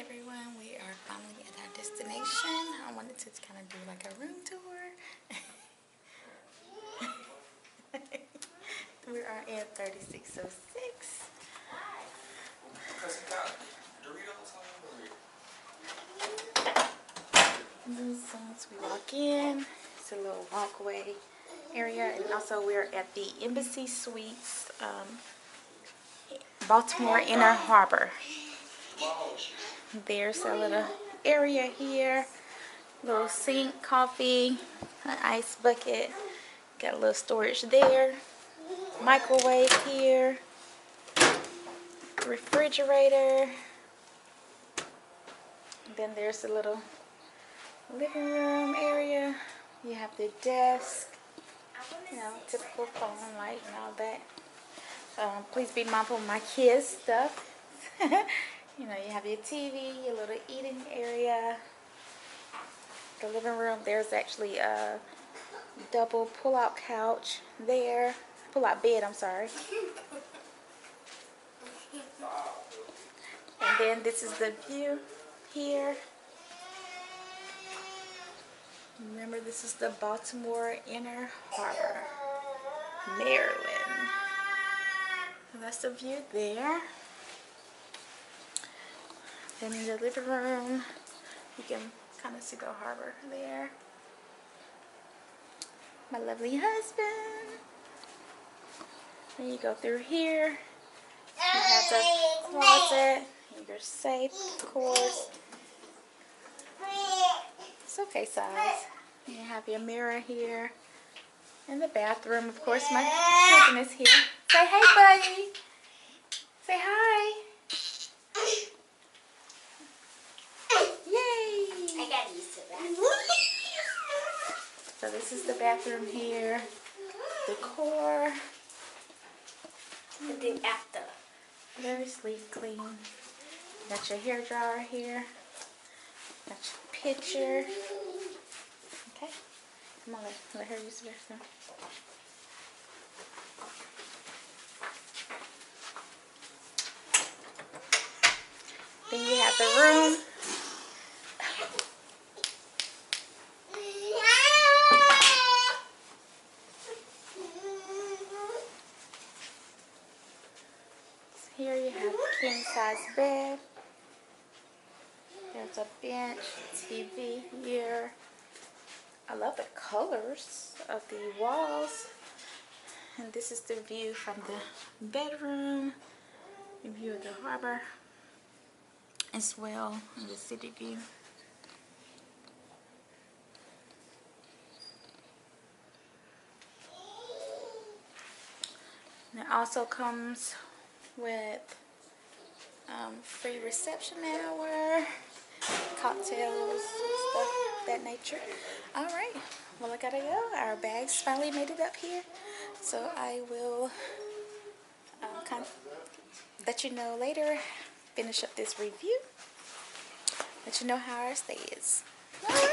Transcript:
everyone, we are finally at our destination. I wanted to kind of do like a room tour. We are in 3606. And since we walk in, it's a little walkway area, and also we're at the Embassy Suites, Baltimore Inner Harbor. There's a little area here, little sink, coffee, an ice bucket, got a little storage there, microwave here, refrigerator. Then there's a little living room area. You have the desk, you know, typical phone light and all that. Please be mindful of my kids' stuff. You know, you have your TV, your little eating area. The living room, there's actually a double pull-out couch there. Pull-out bed, I'm sorry. And then this is the view here. Remember, this is the Baltimore Inner Harbor, Maryland. And that's the view there. Then in the living room, you can kind of see the harbor there. My lovely husband. Then you go through here. You have the closet, your safe, of course. It's okay size. You have your mirror here. In the bathroom, of course, my children is here. Say hey, buddy. Say hi. Yay! I got used to that. So this is the bathroom here. Decor. And then after. Very sleek, clean. Got your hair dryer here. Got your pitcher. Okay. Come on, let her use the bathroom. Then you have the room. Here you have a king size bed. There's a bench, TV here. I love the colors of the walls. And this is the view from the bedroom. The view of the harbor as well, and the city view. And it also comes with free reception hour, cocktails, stuff of that nature. Alright, well, I gotta go. Our bags finally made it up here, so I will kind of let you know later, finish up this review, let you know how our stay is. Alright.